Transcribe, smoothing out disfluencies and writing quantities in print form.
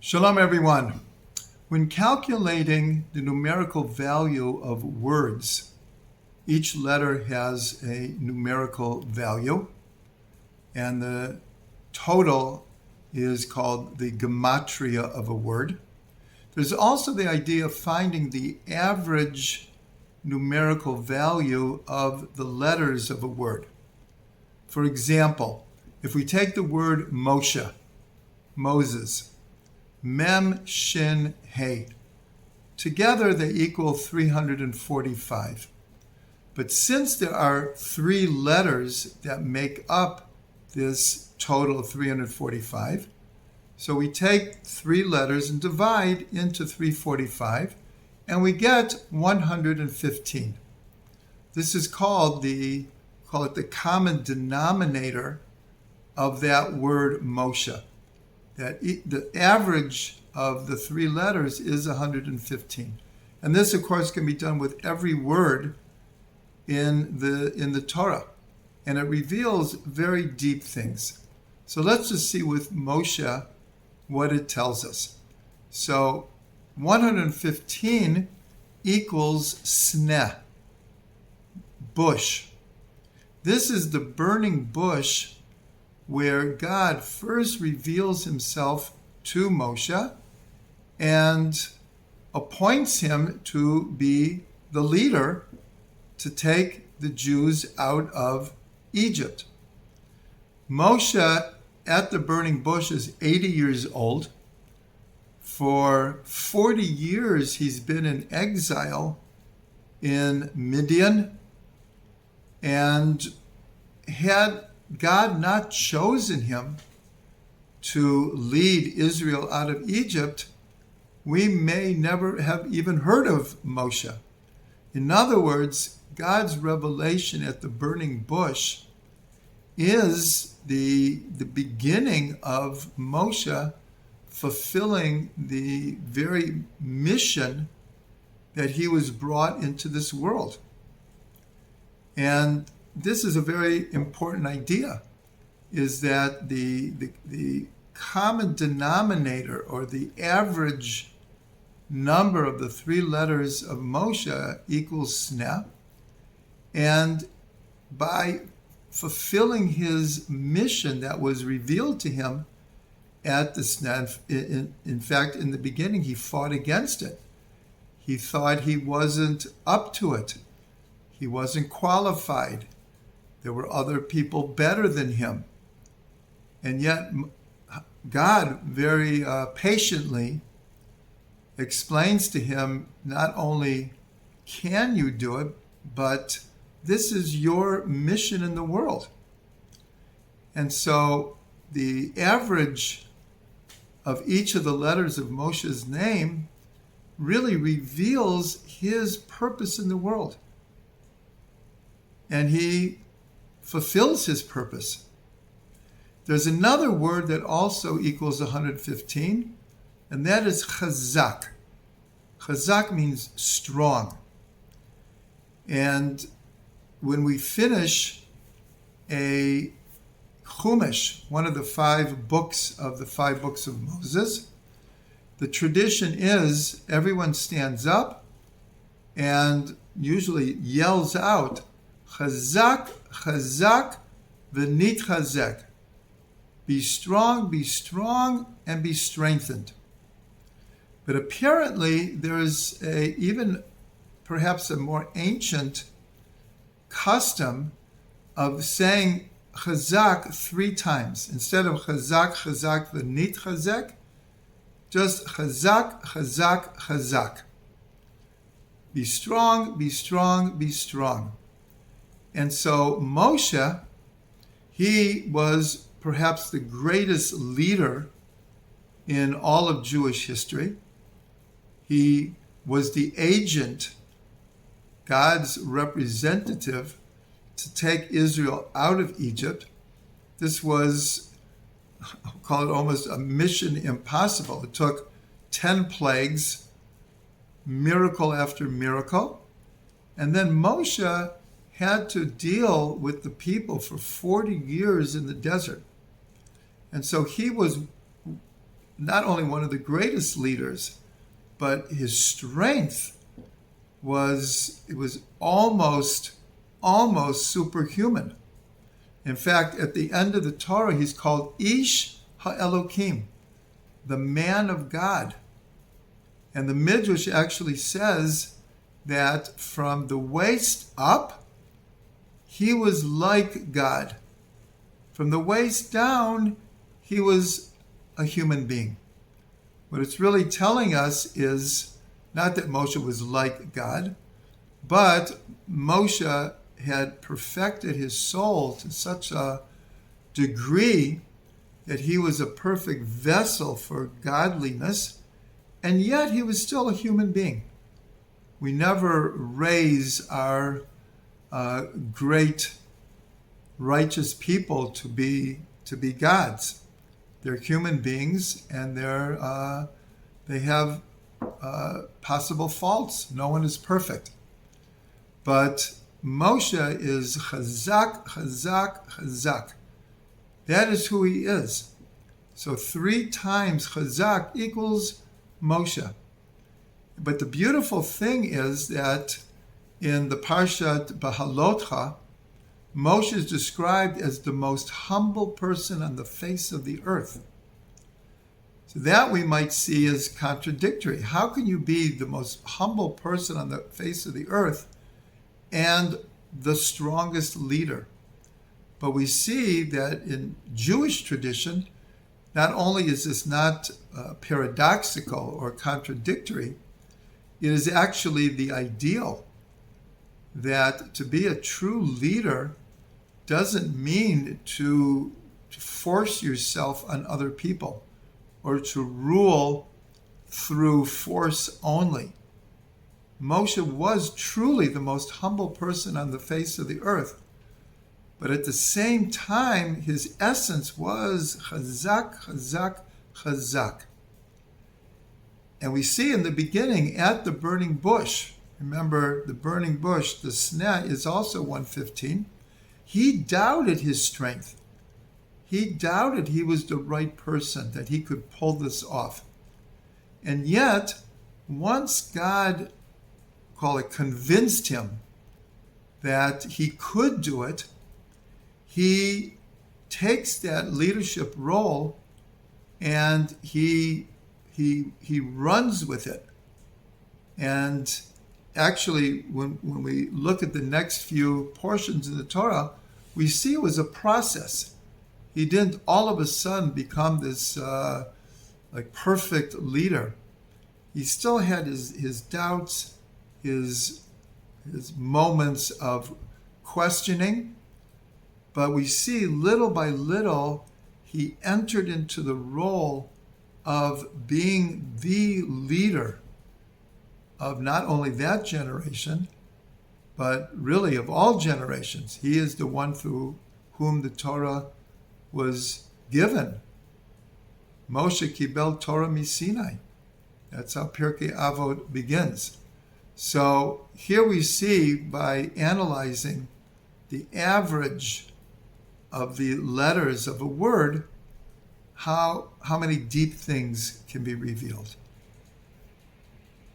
Shalom, everyone. When calculating the numerical value of words, each letter has a numerical value, and the total is called the Gematria of a word. There's also the idea of finding the average numerical value of the letters of a word. For example, if we take the word Moshe, Moses, Mem, Shin, He. Together they equal 345. But since there are three letters that make up this total of 345, so we take three letters and divide into 345, and we get 115. This is called the common denominator of that word Moshe. That the average of the three letters is 115. And this, of course, can be done with every word in the Torah. And it reveals very deep things. So let's just see with Moshe what it tells us. So 115 equals sneh, bush. This is the burning bush where God first reveals himself to Moshe and appoints him to be the leader to take the Jews out of Egypt. Moshe at the burning bush is 80 years old. For 40 years he's been in exile in Midian, and had God not chosen him to lead Israel out of Egypt, we may never have even heard of Moshe. In other words, God's revelation at the burning bush is the beginning of Moshe fulfilling the very mission that he was brought into this world. And this is a very important idea, is that the common denominator, or the average number of the three letters of Moshe, equals sneh. And by fulfilling his mission that was revealed to him at the sneh, in fact, in the beginning, he fought against it. He thought he wasn't up to it. He wasn't qualified. There were other people better than him. And yet God very patiently explains to him, not only can you do it, but this is your mission in the world. And so the average of each of the letters of Moshe's name really reveals his purpose in the world. And he fulfills his purpose. There's another word that also equals 115, and that is chazak. Chazak means strong. And when we finish a Chumash, one of the five books of Moses, the tradition is everyone stands up and usually yells out, Chazak, Chazak, v'nitchazek. Be strong, and be strengthened. But apparently there is even perhaps a more ancient custom of saying Chazak three times. Instead of Chazak, Chazak, v'nitchazek, just Chazak, Chazak, Chazak. Be strong, be strong, be strong. And so Moshe, he was perhaps the greatest leader in all of Jewish history. He was the agent, God's representative, to take Israel out of Egypt. This was, I'll call it almost a mission impossible. It took 10 plagues, miracle after miracle. And then Moshe had to deal with the people for 40 years in the desert. And so he was not only one of the greatest leaders, but his strength was almost superhuman. In fact, at the end of the Torah, he's called Ish HaElokim, the man of God. And the Midrash actually says that from the waist up, he was like God. From the waist down, he was a human being. What it's really telling us is not that Moshe was like God, but Moshe had perfected his soul to such a degree that he was a perfect vessel for godliness, and yet he was still a human being. We never raise our great righteous people to be gods. They're human beings, and they have possible faults. No one is perfect. But Moshe is chazak, chazak, chazak. That is who he is. So 3 times chazak equals Moshe. But the beautiful thing is that in the Parshat Bahalotcha, Moshe is described as the most humble person on the face of the earth. So that we might see as contradictory. How can you be the most humble person on the face of the earth and the strongest leader? But we see that in Jewish tradition, not only is this not paradoxical or contradictory, it is actually the ideal. That to be a true leader doesn't mean to force yourself on other people or to rule through force only. Moshe was truly the most humble person on the face of the earth, but at the same time, his essence was chazak, chazak, chazak. And we see in the beginning at the burning bush, remember the burning bush, the sneh is also 115. He doubted his strength. He doubted he was the right person, that he could pull this off. And yet, once God, convinced him that he could do it, he takes that leadership role and he runs with it. And actually, when we look at the next few portions in the Torah, we see it was a process. He didn't all of a sudden become this perfect leader. He still had his doubts, his moments of questioning, but we see little by little he entered into the role of being the leader of not only that generation, but really of all generations. He is the one through whom the Torah was given. Moshe kibel Torah miSinai. That's how Pirkei Avot begins. So here we see, by analyzing the average of the letters of a word, how many deep things can be revealed.